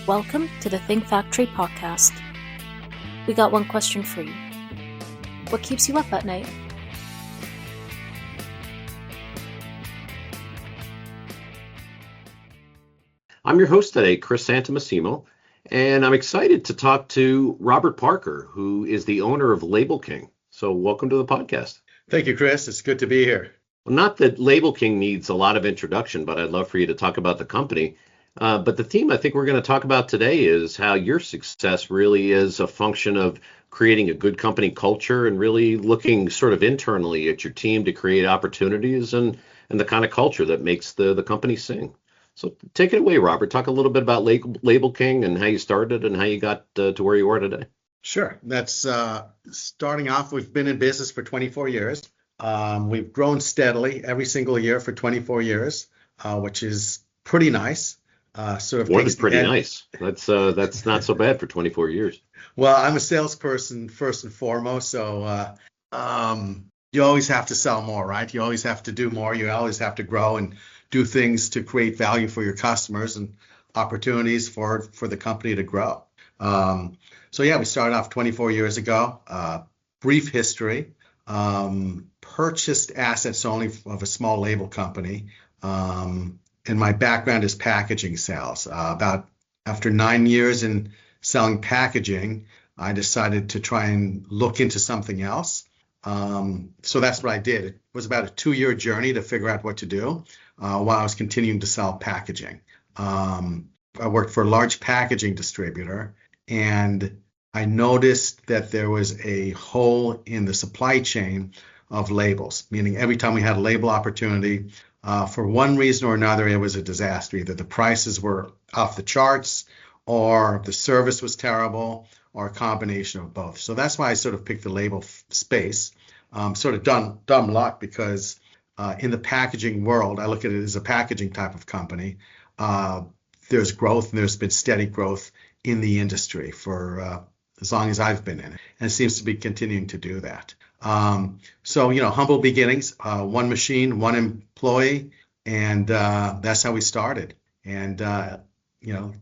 Welcome to the Think Factory podcast. We got one question for you. What keeps you up at night? I'm your host today, Chris Santomassimo, and I'm excited to talk to Robert Parker, who is the owner of Label King. So welcome to the podcast. Thank you, Chris. It's good to be here. Well, not that Label King needs a lot of introduction, but I'd love for you to talk about the company. But the theme I think we're going to talk about today is how your success really is a function of creating a good company culture and really looking sort of internally at your team to create opportunities and the kind of culture that makes the company sing. So take it away, Robert. Talk a little bit about Label King and how you started and how you got to where you are today. Sure. That's starting off. We've been in business for 24 years. We've grown steadily every single year for 24 years, which is pretty nice. Sort of more than pretty nice. That's not so bad for 24 years. Well, I'm a salesperson first and foremost, so you always have to sell more, right? You always have to do more. You always have to grow and do things to create value for your customers and opportunities for the company to grow. So yeah, we started off 24 years ago. Brief history. Purchased assets only of a small label company. And my background is packaging sales. After 9 years in selling packaging, I decided to try and look into something else. So that's what I did. It was about a 2-year journey to figure out what to do while I was continuing to sell packaging. I worked for a large packaging distributor, and I noticed that there was a hole in the supply chain of labels, meaning every time we had a label opportunity, for one reason or another, it was a disaster. Either the prices were off the charts, or the service was terrible, or a combination of both. So that's why I sort of picked the label space. Sort of dumb luck, because in the packaging world, I look at it as a packaging type of company. There's growth, and there's been steady growth in the industry for as long as I've been in it, and it seems to be continuing to do that. So, humble beginnings, one machine, one employee, and that's how we started. And,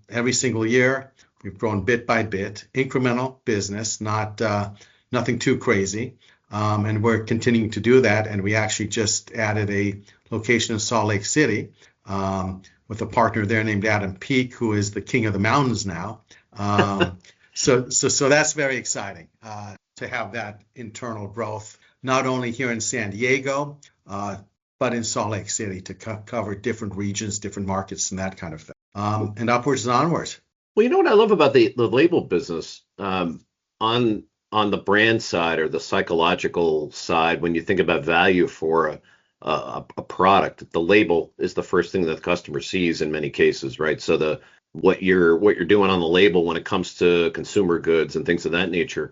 every single year we've grown bit by bit, incremental business, nothing too crazy. And we're continuing to do that. And we actually just added a location in Salt Lake City with a partner there named Adam Peak, who is the king of the mountains now. So that's very exciting. To have that internal growth, not only here in San Diego, but in Salt Lake City to cover different regions, different markets, and that kind of thing, and upwards and onwards. Well, you know what I love about the label business on the brand side or the psychological side, when you think about value for a product, the label is the first thing that the customer sees in many cases, right? So what you're doing on the label when it comes to consumer goods and things of that nature.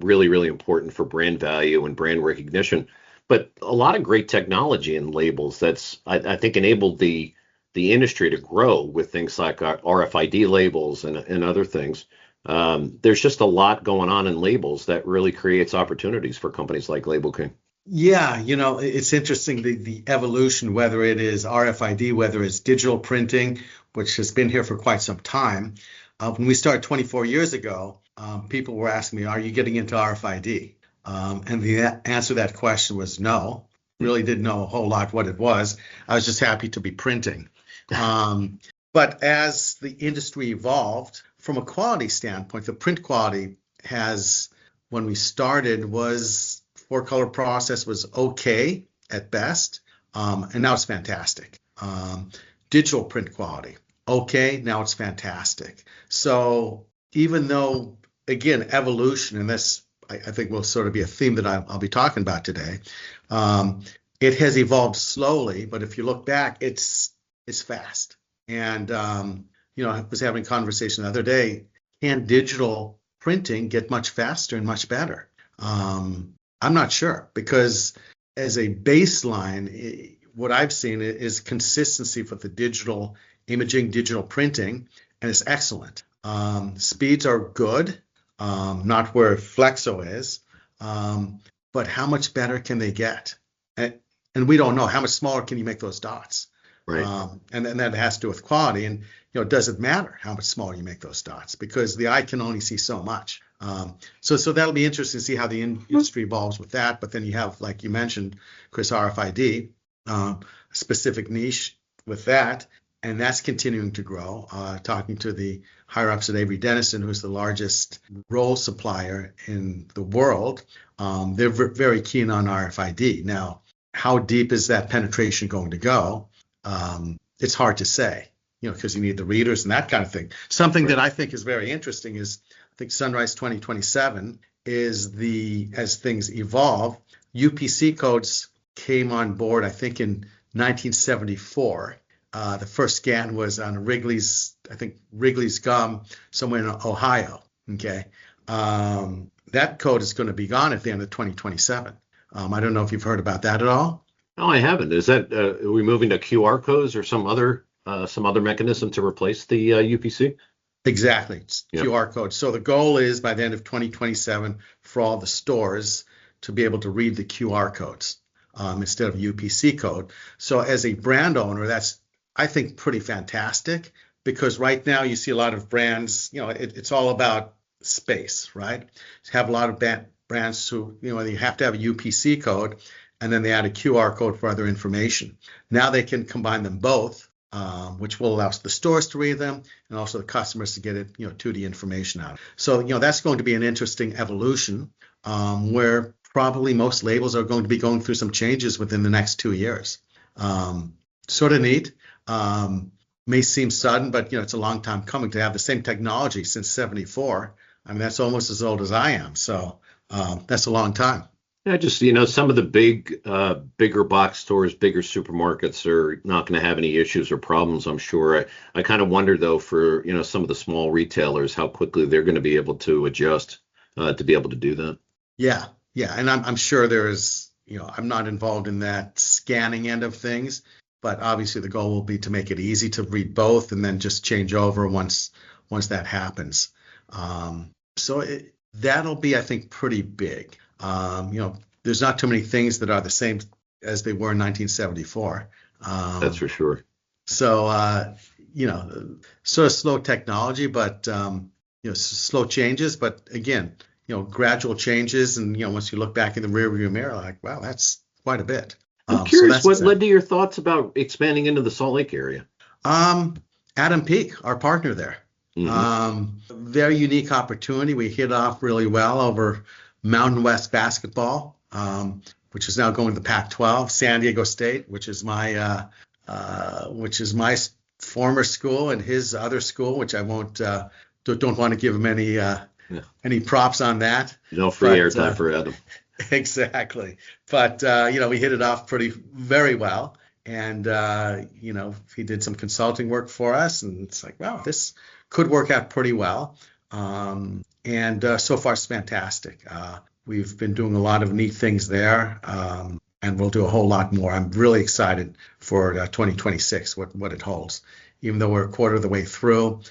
Really, really important for brand value and brand recognition. But a lot of great technology in labels that's, I think, enabled the industry to grow with things like RFID labels and other things. There's just a lot going on in labels that really creates opportunities for companies like Label King. Yeah, it's interesting, the evolution, whether it is RFID, whether it's digital printing, which has been here for quite some time. When we started 24 years ago, people were asking me, are you getting into RFID? And the answer to that question was no. Really didn't know a whole lot what it was. I was just happy to be printing. But as the industry evolved, from a quality standpoint, the print quality when we started, was 4-color process was okay at best, and now it's fantastic. Digital print quality, okay, now it's fantastic. So even though, again, evolution, and this I think will sort of be a theme that I'll be talking about today, it has evolved slowly, but if you look back, it's fast. And I was having a conversation the other day, can digital printing get much faster and much better? I'm not sure, because as a baseline, what I've seen is consistency for the digital imaging, digital printing, and it's excellent. Speeds are good, not where Flexo is, but how much better can they get? And we don't know how much smaller can you make those dots. Right. And then that has to do with quality. And does it matter how much smaller you make those dots? Because the eye can only see so much. So that'll be interesting to see how the industry evolves with that. But then you have, like you mentioned, Chris, RFID, specific niche with that, and that's continuing to grow. Talking to the higher ups at Avery Dennison, who's the largest roll supplier in the world, they're very keen on RFID. Now, how deep is that penetration going to go? It's hard to say, because you need the readers and that kind of thing. Something that I think is very interesting is, I think Sunrise 2027 is as things evolve, UPC codes came on board, I think, in 1974. The first scan was on Wrigley's gum somewhere in Ohio. Okay. That code is going to be gone at the end of 2027. I don't know if you've heard about that at all. No, I haven't. Is that are we moving to QR codes or some other mechanism to replace the UPC? Exactly. It's QR codes. So the goal is by the end of 2027 for all the stores to be able to read the QR codes instead of UPC code. So as a brand owner, that's, I think, pretty fantastic, because right now you see a lot of brands, it's all about space, right? You have a lot of brands who, you have to have a UPC code and then they add a QR code for other information. Now they can combine them both, which will allow the stores to read them and also the customers to get it, 2D information out. So, that's going to be an interesting evolution where probably most labels are going to be going through some changes within the next 2 years. Sort of neat. May seem sudden, but it's a long time coming to have the same technology since 74. I mean, that's almost as old as I am. So that's a long time. Yeah, just, some of the bigger box stores, bigger supermarkets are not going to have any issues or problems, I'm sure. I kind of wonder, though, for, some of the small retailers, how quickly they're going to be able to adjust to be able to do that. Yeah. And I'm sure there's, I'm not involved in that scanning end of things, but obviously the goal will be to make it easy to read both and then just change over once that happens. So that'll be, I think, pretty big. There's not too many things that are the same as they were in 1974. That's for sure. So, sort of slow technology, but, slow changes. But again, gradual changes. And, once you look back in the rearview mirror, like, wow, that's quite a bit. I'm curious, what led to your thoughts about expanding into the Salt Lake area? Adam Peak, our partner there. Mm-hmm. Very unique opportunity. We hit off really well over Mountain West basketball, which is now going to the Pac-12. San Diego State, which is my former school, and his other school, which I won't don't want to give him any props on that. No free airtime for Adam. Exactly. But, we hit it off very well. And, he did some consulting work for us. And it's like, wow, this could work out pretty well. And so far, it's fantastic. We've been doing a lot of neat things there. And we'll do a whole lot more. I'm really excited for 2026, what it holds. Even though we're a quarter of the way through,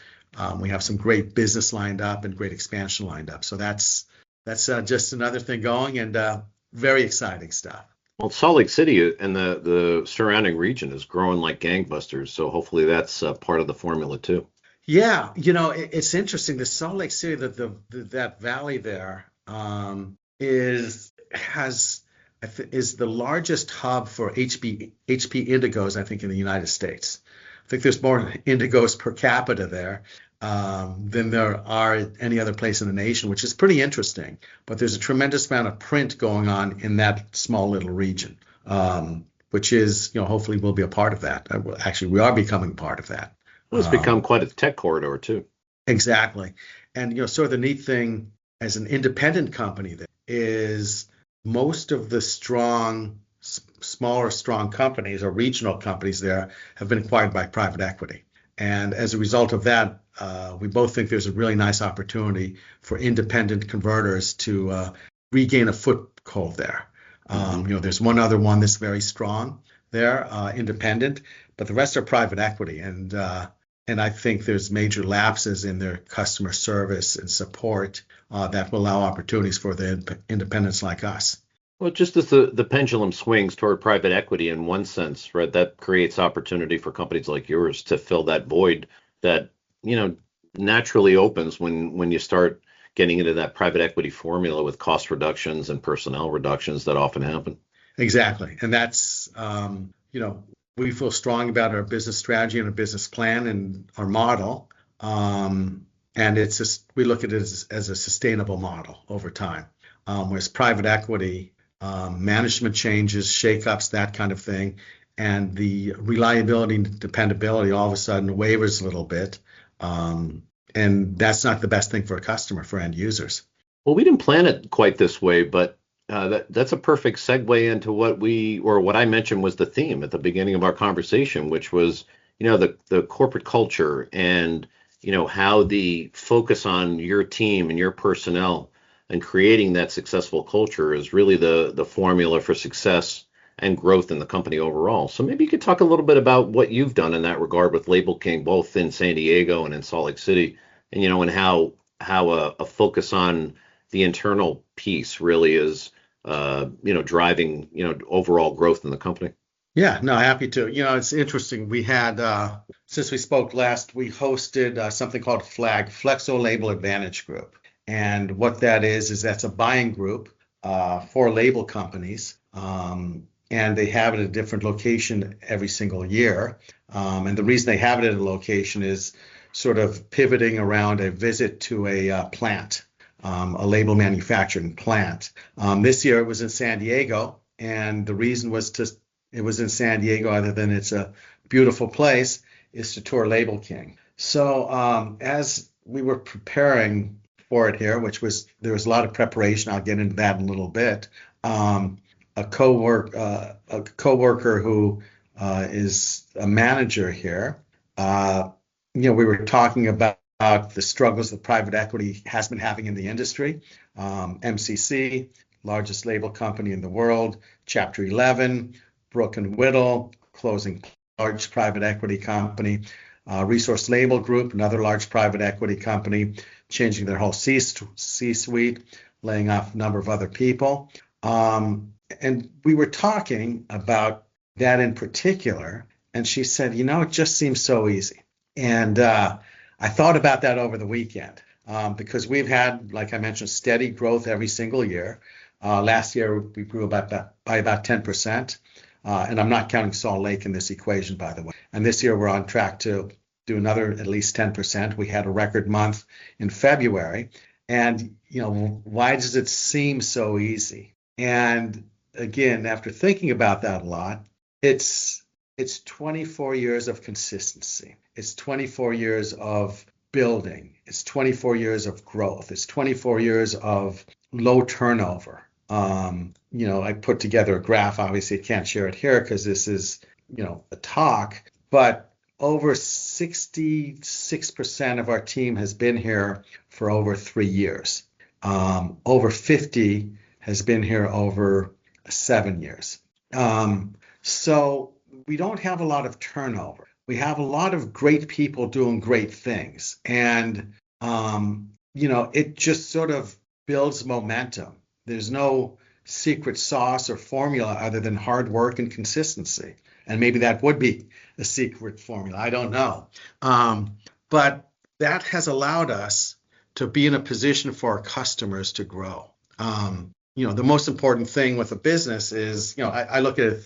we have some great business lined up and great expansion lined up. So that's just another thing going, and very exciting stuff. Well, Salt Lake City and the surrounding region is growing like gangbusters. So hopefully that's part of the formula too. Yeah, it's interesting. The Salt Lake City, that valley there, is the largest hub for HP indigos, I think, in the United States. I think there's more indigos per capita there than there are any other place in the nation, which is pretty interesting. But there's a tremendous amount of print going on in that small little region, which is, hopefully we'll be a part of that. Actually, we are becoming part of that. Well, it's become quite a tech corridor too. Exactly. And, sort of the neat thing as an independent company there is most of the smaller strong companies or regional companies there have been acquired by private equity. And as a result of that, we both think there's a really nice opportunity for independent converters to regain a foothold there. There's one other one that's very strong there, independent, but the rest are private equity. And I think there's major lapses in their customer service and support that will allow opportunities for the independents like us. Well, just as the pendulum swings toward private equity in one sense, right, that creates opportunity for companies like yours to fill that void that, naturally opens when you start getting into that private equity formula with cost reductions and personnel reductions that often happen. Exactly. And that's, we feel strong about our business strategy and our business plan and our model. And it's just, we look at it as a sustainable model over time. Whereas private equity, management changes, shakeups, that kind of thing, and the reliability and dependability all of a sudden wavers a little bit. And that's not the best thing for a customer, for end users. Well, we didn't plan it quite this way, but that's a perfect segue into what I mentioned was the theme at the beginning of our conversation, which was, the corporate culture and, how the focus on your team and your personnel and creating that successful culture is really the formula for success and growth in the company overall. So maybe you could talk a little bit about what you've done in that regard with Label King, both in San Diego and in Salt Lake City, and, and how a focus on the internal piece really is, driving, overall growth in the company. Yeah, no, happy to. It's interesting. We had, since we spoke last, we hosted something called FLAG, Flexo Label Advantage Group. And what that is that's a buying group for label companies. And they have it at a different location every single year. And the reason they have it at a location is sort of pivoting around a visit to a plant, a label manufacturing plant. This year it was in San Diego, and the reason it was in San Diego, other than it's a beautiful place, is to tour Label King. So as we were preparing for it here, there was a lot of preparation. I'll get into that in a little bit. A coworker who is a manager here, we were talking about the struggles that private equity has been having in the industry. MCC, largest label company in the world, Chapter 11, Brook and Whittle, closing large private equity company, Resource Label Group, another large private equity company, changing their whole C-suite, laying off a number of other people. And we were talking about that in particular, and she said, it just seems so easy. And I thought about that over the weekend because we've had, like I mentioned, steady growth every single year. Last year, we grew by about 10%. And I'm not counting Salt Lake in this equation, by the way. And this year, we're on track to do another at least 10%. We had a record month in February. And, why does it seem so easy? And again, after thinking about that a lot, it's 24 years of consistency. It's 24 years of building. It's 24 years of growth. It's 24 years of low turnover. I put together a graph. Obviously, I can't share it here because this is, a talk, but over 66% of our team has been here for over 3 years. Over 50 has been here over 7 years. So we don't have a lot of turnover. We have a lot of great people doing great things. And, it just sort of builds momentum. There's no secret sauce or formula other than hard work and consistency. And maybe that would be a secret formula. I don't know. But that has allowed us to be in a position for our customers to grow. The most important thing with a business is, I look at a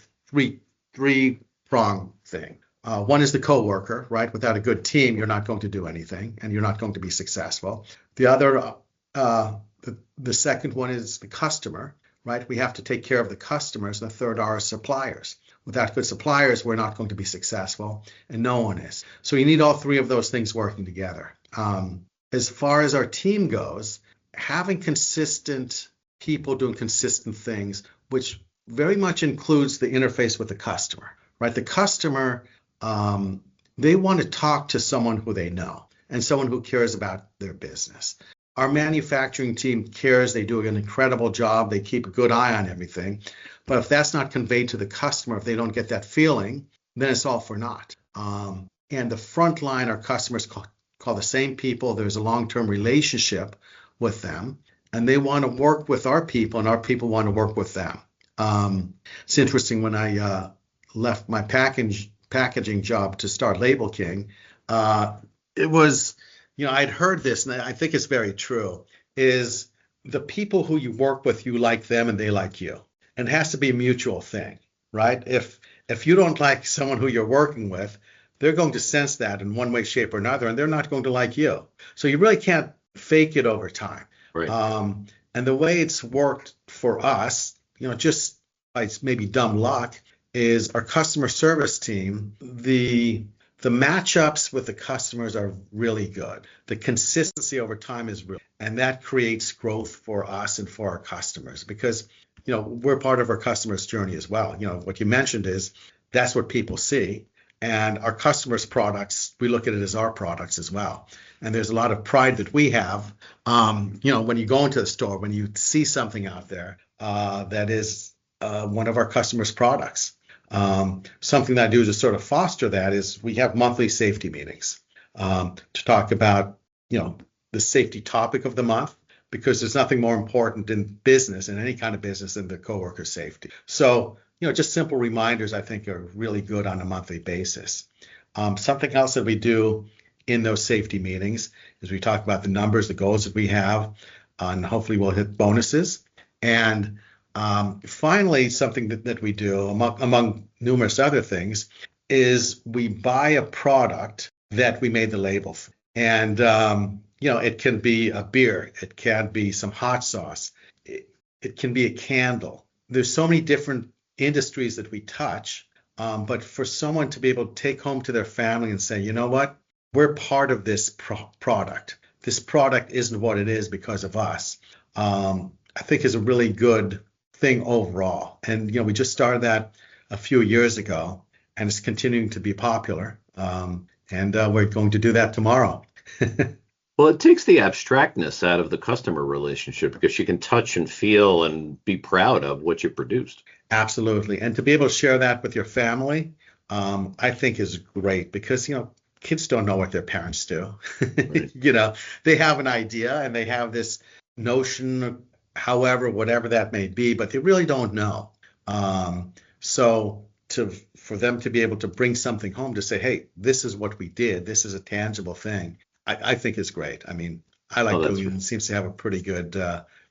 three-pronged thing. One is the coworker, right? Without a good team, you're not going to do anything and you're not going to be successful. The other, the second one is the customer, right? We have to take care of the customers. And the third are our suppliers. Without good suppliers, we're not going to be successful, and no one is. So you need all three of those things working together. As far as our team goes, having consistent people doing consistent things, which very much includes the interface with the customer, right? The customer, they want to talk to someone who they know and someone who cares about their business. Our manufacturing team cares. They do an incredible job. They keep a good eye on everything. But if that's not conveyed to the customer, if they don't get that feeling, then it's all for naught. And the front line, our customers call the same people. There's a long-term relationship with them, and they want to work with our people, and our people want to work with them. It's interesting, when I left my packaging job to start Label King, it was, I'd heard this, and I think it's very true, is the people who you work with, you like them and they like you. And it has to be a mutual thing, right? If you don't like someone who you're working with, they're going to sense that in one way, shape, or another, and they're not going to like you. So you really can't fake it over time. Right. And the way it's worked for us, just by maybe dumb luck, is our customer service team, the matchups with the customers are really good. The consistency over time is real, and that creates growth for us and for our customers because, we're part of our customers' journey as well. What you mentioned is that's what people see, and our customers' products, we look at it as our products as well. And there's a lot of pride that we have, when you go into the store, when you see something out there that is one of our customers' products. Something that I do to sort of foster that is we have monthly safety meetings to talk about, the safety topic of the month, because there's nothing more important in business, in any kind of business, than the coworker safety. So, just simple reminders I think are really good on a monthly basis. Something else that we do in those safety meetings is we talk about the numbers, the goals that we have, and hopefully we'll hit bonuses. And finally, something that we do among numerous other things is we buy a product that we made the label for. And, it can be a beer. It can be some hot sauce. It can be a candle. There's so many different industries that we touch. But for someone to be able to take home to their family and say, you know what, we're part of this product. This product isn't what it is because of us. I think is a really good thing overall. And, we just started that a few years ago, and it's continuing to be popular. And we're going to do that tomorrow. Well, it takes the abstractness out of the customer relationship because you can touch and feel and be proud of what you produced. Absolutely. And to be able to share that with your family, I think is great because, kids don't know what their parents do. Right. They have an idea and they have this notion, however, whatever that may be, but they really don't know. So for them to be able to bring something home to say, hey, this is what we did, this is a tangible thing, I think is great. I mean, I like doing it, and seems to have a pretty good,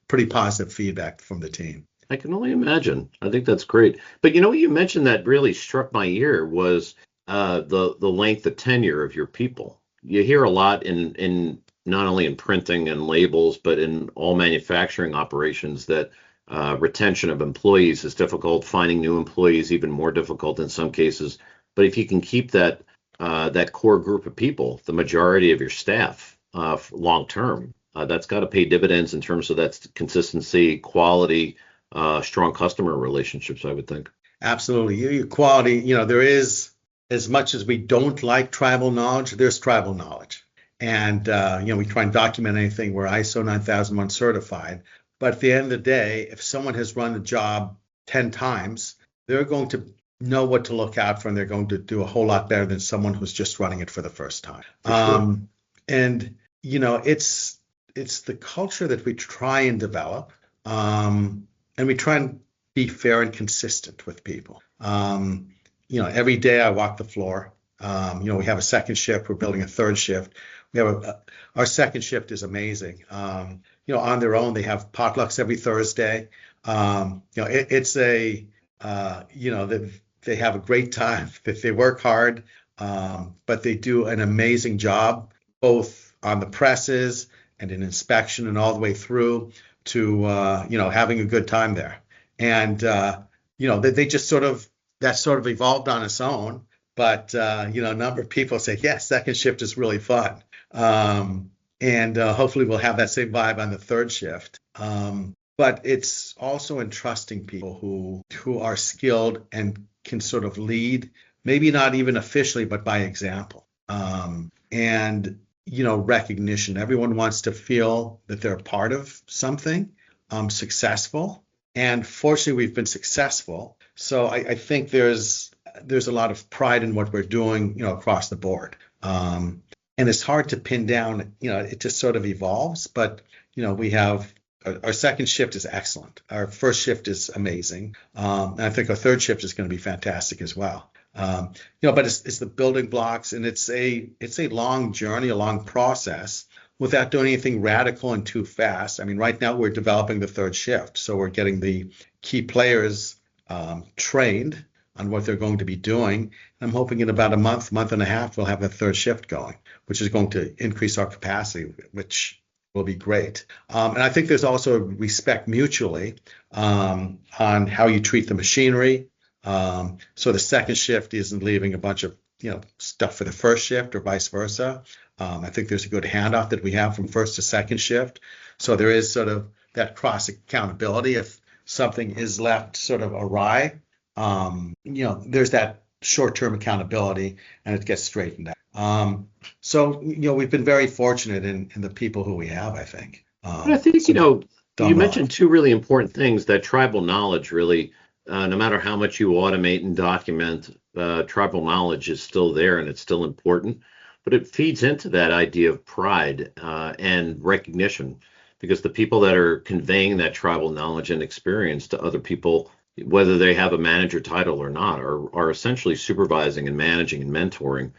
pretty positive feedback from the team. I can only imagine. I think that's great. But what you mentioned that really struck my ear was the length of tenure of your people. You hear a lot in not only in printing and labels, but in all manufacturing operations that retention of employees is difficult, finding new employees even more difficult in some cases. But if you can keep that core group of people, the majority of your staff, long term, that's got to pay dividends in terms of that consistency, quality, strong customer relationships, I would think. Absolutely. Your quality, there is, as much as we don't like tribal knowledge, there's tribal knowledge. And, we try and document anything. We're ISO 9001 certified. But at the end of the day, if someone has run a job 10 times, they're going to know what to look out for, and they're going to do a whole lot better than someone who's just running it for the first time. Sure. And, it's the culture that we try and develop. And we try and be fair and consistent with people. Every day I walk the floor. We have a second shift. We're building a third shift. We have our second shift is amazing. On their own, they have potlucks every Thursday. It's they have a great time. They work hard, but they do an amazing job, both on the presses and in inspection and all the way through to, having a good time there. And, they just that sort of evolved on its own. But, a number of people say, yes, second shift is really fun. And hopefully we'll have that same vibe on the third shift. But it's also entrusting people who are skilled and can sort of lead, maybe not even officially, but by example. And, recognition. Everyone wants to feel that they're part of something successful. And fortunately, we've been successful. So I think there's a lot of pride in what we're doing, across the board. And it's hard to pin down, it just sort of evolves. But, we have our second shift is excellent. Our first shift is amazing. And I think our third shift is going to be fantastic as well. But it's the building blocks, and it's a long journey, a long process without doing anything radical and too fast. I mean, right now we're developing the third shift, so we're getting the key players trained on what they're going to be doing. I'm hoping in about a month and a half, we'll have the third shift going, which is going to increase our capacity, which will be great. And I think there's also respect mutually on how you treat the machinery. So the second shift isn't leaving a bunch of stuff for the first shift or vice versa. I think there's a good handoff that we have from first to second shift. So there is sort of that cross accountability. If something is left sort of awry, there's that short-term accountability and it gets straightened out. So we've been very fortunate in the people who we have, I think. But I think, you mentioned two really important things, that tribal knowledge really, no matter how much you automate and document, tribal knowledge is still there and it's still important. But it feeds into that idea of pride and recognition, because the people that are conveying that tribal knowledge and experience to other people, whether they have a manager title or not, are essentially supervising and managing and mentoring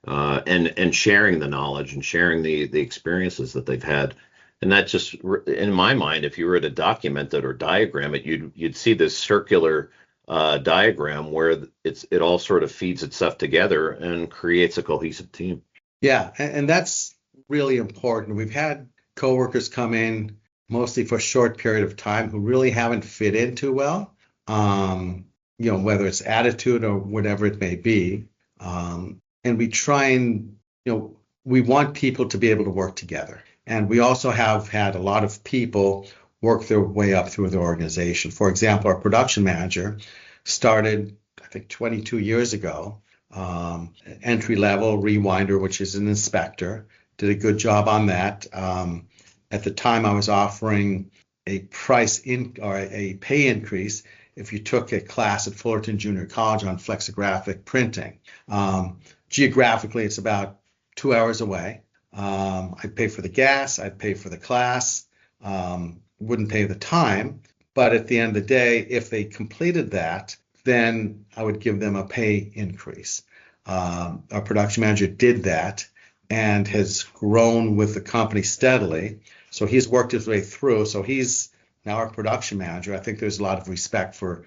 and sharing the knowledge and sharing the experiences that they've had. And that just, in my mind, if you were to document it or diagram it, you'd see this circular diagram where it all sort of feeds itself together and creates a cohesive team. Yeah, and that's really important. We've had coworkers come in mostly for a short period of time who really haven't fit in too well, whether it's attitude or whatever it may be. And we try and, we want people to be able to work together. And we also have had a lot of people work their way up through the organization. For example, our production manager started, I think, 22 years ago. Entry-level rewinder, which is an inspector, did a good job on that. At the time, I was offering a pay increase if you took a class at Fullerton Junior College on flexographic printing. Geographically, it's about 2 hours away. I'd pay for the gas, I'd pay for the class, wouldn't pay the time. But at the end of the day, if they completed that, then I would give them a pay increase. Our production manager did that and has grown with the company steadily. So he's worked his way through. So he's now our production manager. I think there's a lot of respect for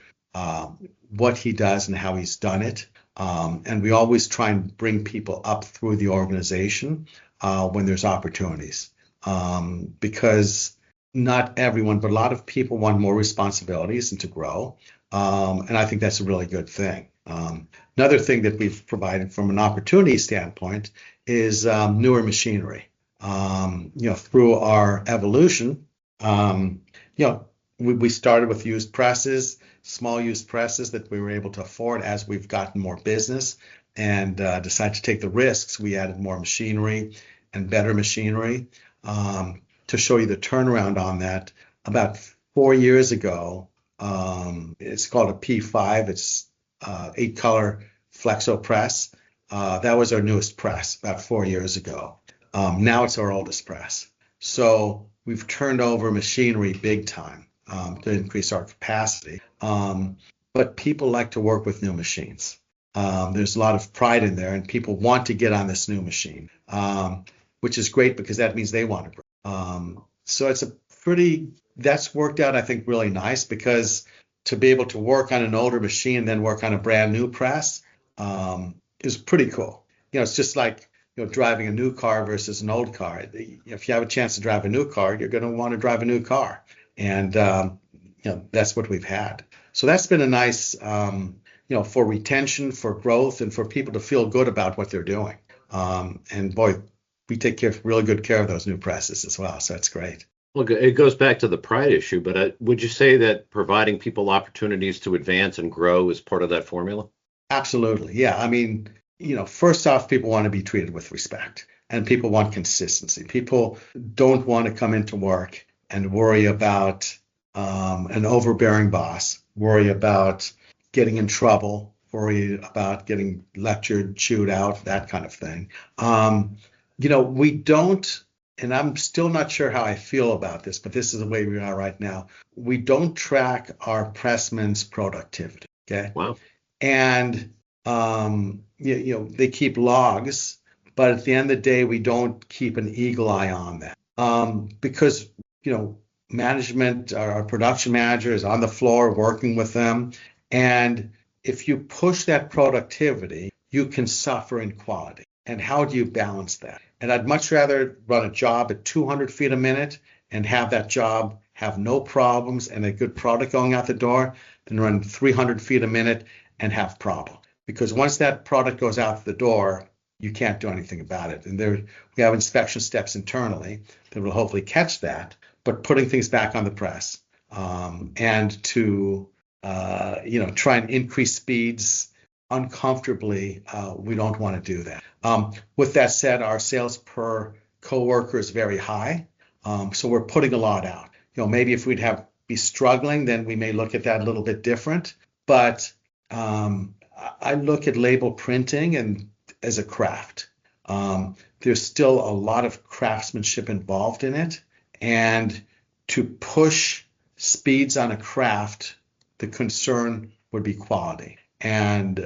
what he does and how he's done it. And we always try and bring people up through the organization when there's opportunities. Because not everyone, but a lot of people want more responsibilities and to grow. And I think that's a really good thing. Another thing that we've provided from an opportunity standpoint is newer machinery. Through our evolution, we started with used presses, small used presses that we were able to afford. As we've gotten more business and decided to take the risks, we added more machinery and better machinery. To show you the turnaround on that, about 4 years ago, it's called a P5. It's 8-color flexo press. That was our newest press about 4 years ago. Now it's our oldest press. So we've turned over machinery big time to increase our capacity. But people like to work with new machines. There's a lot of pride in there, and people want to get on this new machine, which is great because that means they want to grow. So that's worked out, I think, really nice, because to be able to work on an older machine and then work on a brand new press is pretty cool. It's just like driving a new car versus an old car. If you have a chance to drive a new car, you're going to want to drive a new car, and that's what we've had. So that's been a nice, for retention, for growth, and for people to feel good about what they're doing. And boy, we take really good care of those new presses as well. So that's great. Well, it goes back to the pride issue, but would you say that providing people opportunities to advance and grow is part of that formula? Absolutely. Yeah. I mean, first off, people want to be treated with respect, and people want consistency. People don't want to come into work and worry about an overbearing boss, worry about getting in trouble, worry about getting lectured, chewed out, that kind of thing. We don't, and I'm still not sure how I feel about this, but this is the way we are right now. We don't track our pressmen's productivity. Okay. Wow. And They keep logs, but at the end of the day, we don't keep an eagle eye on that because management, our production manager is on the floor working with them, and if you push that productivity, you can suffer in quality. And how do you balance that? And I'd much rather run a job at 200 feet a minute and have that job have no problems and a good product going out the door than run 300 feet a minute and have problems. Because once that product goes out the door, you can't do anything about it. And we have inspection steps internally that will hopefully catch that, but putting things back on the press and to try and increase speeds uncomfortably, we don't want to do that. With that said, our sales per coworker is very high, so we're putting a lot out. Maybe if we'd be struggling, then we may look at that a little bit different. But I look at label printing and as a craft. There's still a lot of craftsmanship involved in it, and to push speeds on a craft, the concern would be quality. And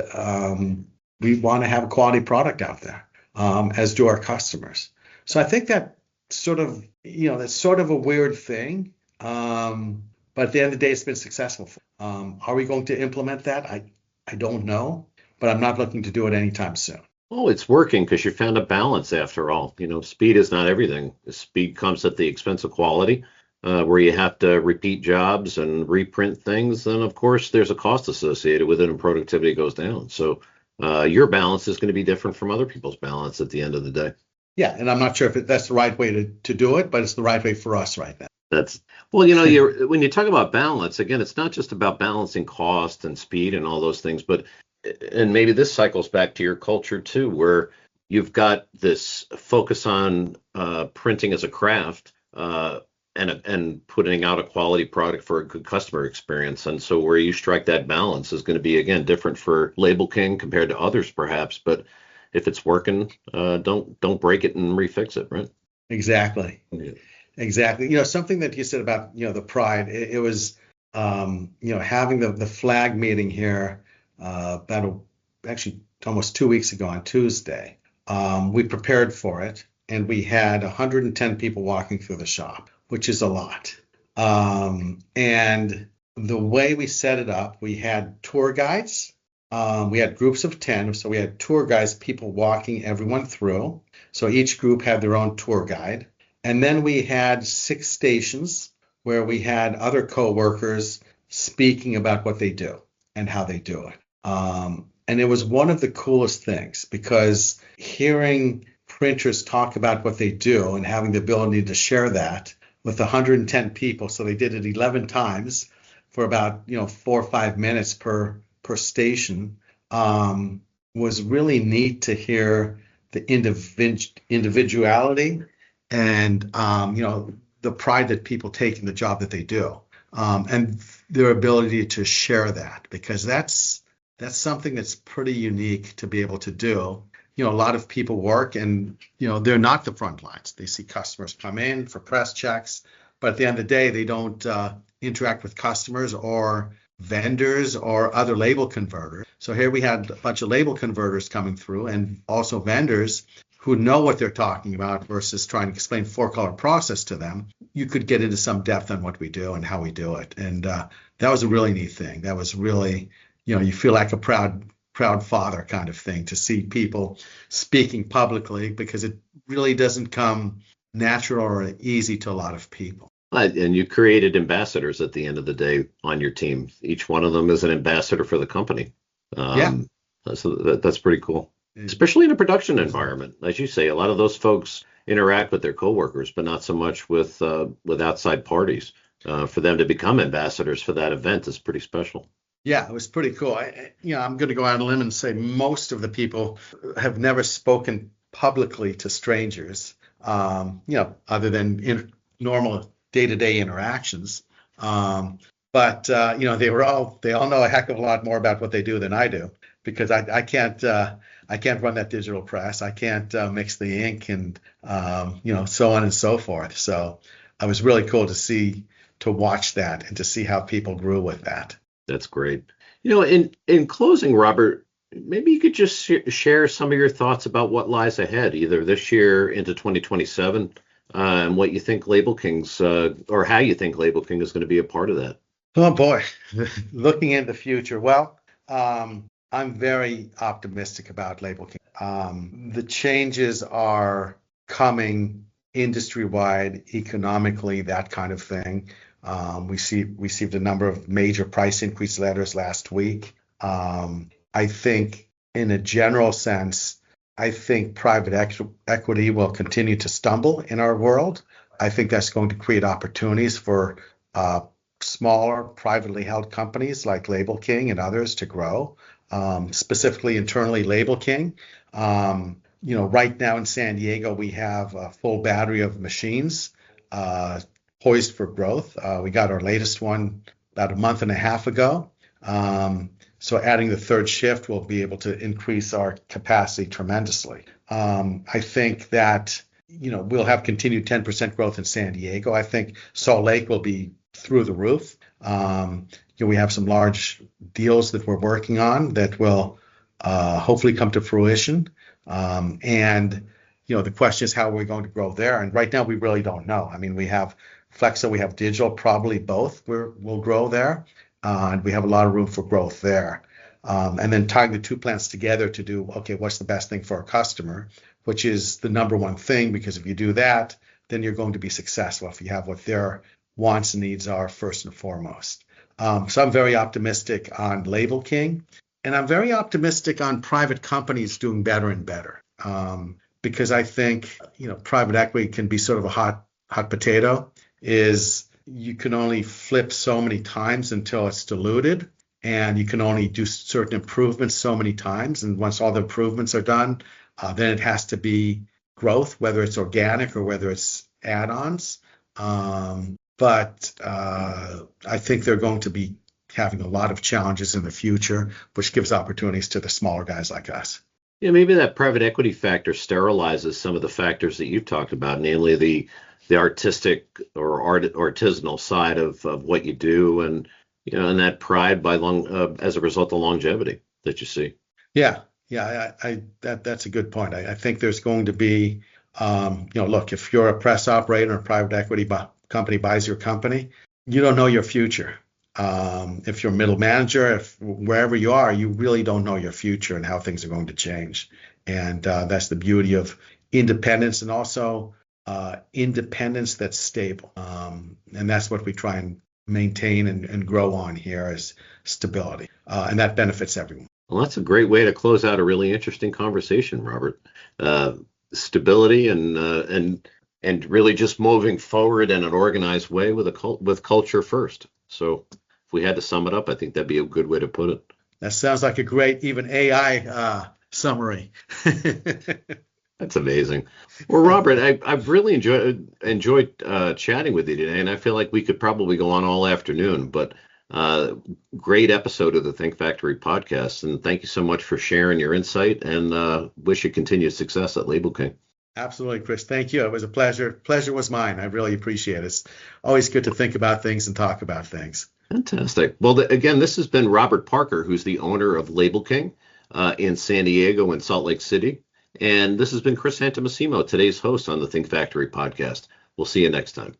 we want to have a quality product out there, as do our customers. So I think that that's sort of a weird thing. But at the end of the day, it's been successful. Are we going to implement that? I don't know, but I'm not looking to do it anytime soon. Oh, it's working because you found a balance after all. Speed is not everything. Speed comes at the expense of quality, where you have to repeat jobs and reprint things. And of course, there's a cost associated with it and productivity goes down. So your balance is going to be different from other people's balance at the end of the day. Yeah, and I'm not sure if that's the right way to do it, but it's the right way for us right now. When you talk about balance, again, it's not just about balancing cost and speed and all those things, and maybe this cycles back to your culture too, where you've got this focus on printing as a craft and putting out a quality product for a good customer experience. And so where you strike that balance is going to be, again, different for Label King compared to others, perhaps. But if it's working, don't break it and refix it, right? Exactly. Yeah. Exactly. Something that you said about, the pride, it was, having the flag meeting here actually almost 2 weeks ago on Tuesday. We prepared for it and we had 110 people walking through the shop, which is a lot. And the way we set it up, we had tour guides. We had groups of 10. So we had tour guides, people walking everyone through. So each group had their own tour guide. And then we had 6 stations where we had other coworkers speaking about what they do and how they do it. And it was one of the coolest things because hearing printers talk about what they do and having the ability to share that with 110 people. So they did it 11 times for about 4 or 5 minutes per station. Was really neat to hear the individuality and the pride that people take in the job that they do, and their ability to share that, because that's something that's pretty unique to be able to do. A lot of people work and they're not the front lines. They see customers come in for press checks, but at the end of the day, they don't interact with customers or vendors or other label converters. So here we had a bunch of label converters coming through and also vendors who know what they're talking about versus trying to explain 4-color process to them. You could get into some depth on what we do and how we do it. And that was a really neat thing. That was really, you feel like a proud father kind of thing to see people speaking publicly, because it really doesn't come natural or easy to a lot of people. And you created ambassadors at the end of the day on your team. Each one of them is an ambassador for the company. So that's pretty cool, especially in a production environment. As you say, a lot of those folks interact with their coworkers, but not so much with outside parties. For them to become ambassadors for that event is pretty special. Yeah, it was pretty cool. I'm going to go out on a limb and say most of the people have never spoken publicly to strangers, other than in normal day-to-day interactions. But they all know a heck of a lot more about what they do than I do, because I can't run that digital press. I can't mix the ink and so on and so forth. So it was really cool to watch that and to see how people grew with that. That's great. In closing, Robert, Maybe you could just share some of your thoughts about what lies ahead, either this year into 2027, and what you think Label King's, or how you think Label King is going to be a part of that. Oh boy, looking in the future. Well, I'm very optimistic about Label King. The changes are coming industry-wide, economically, that kind of thing. Received a number of major price increase letters last week. I think, in a general sense, I think private equity will continue to stumble in our world. I think that's going to create opportunities for smaller privately held companies like Label King and others to grow, specifically internally Label King. Right now in San Diego, we have a full battery of machines poised for growth. We got our latest one about a month and a half ago. So adding the third shift will be able to increase our capacity tremendously. I think that we'll have continued 10% growth in San Diego. I think Salt Lake will be through the roof. We have some large deals that we're working on that will hopefully come to fruition. And the question is, how are we going to grow there? And right now, we really don't know. I mean, we have Flexa, we have digital, probably both will grow there. And we have a lot of room for growth there. And then tying the two plants together to do, okay, what's the best thing for our customer, which is the number one thing, because if you do that, then you're going to be successful if you have what their wants and needs are first and foremost. So I'm very optimistic on Label King, and I'm very optimistic on private companies doing better and better, because I think private equity can be sort of a hot potato. Is you can only flip so many times until it's diluted, and you can only do certain improvements so many times. And once all the improvements are done, then it has to be growth, whether it's organic or whether it's add-ons. But I think they're going to be having a lot of challenges in the future, which gives opportunities to the smaller guys like us. Yeah, maybe that private equity factor sterilizes some of the factors that you've talked about, namely the artistic or artisanal side of what you do, and and that pride as a result of longevity that you see. Yeah, that's a good point. I think there's going to be, look, if you're a press operator or a private equity company buys your company, you don't know your future. If you're a middle manager, if wherever you are, you really don't know your future and how things are going to change. And that's the beauty of independence, and also independence that's stable. And that's what we try and maintain and grow on here, is stability. And that benefits everyone. Well, that's a great way to close out a really interesting conversation, Robert. Stability and really just moving forward in an organized way with culture first. So if we had to sum it up, I think that'd be a good way to put it. That sounds like a great, even AI summary. That's amazing. Well, Robert, I've really enjoyed chatting with you today, and I feel like we could probably go on all afternoon, but great episode of the Think Factory podcast. And thank you so much for sharing your insight, and wish you continued success at Label King. Absolutely, Chris. Thank you. It was a pleasure. Pleasure was mine. I really appreciate it. It's always good to think about things and talk about things. Fantastic. Well, again, this has been Robert Parker, who's the owner of Label King in San Diego and Salt Lake City. And this has been Chris Santomassimo, today's host on the Think Factory podcast. We'll see you next time.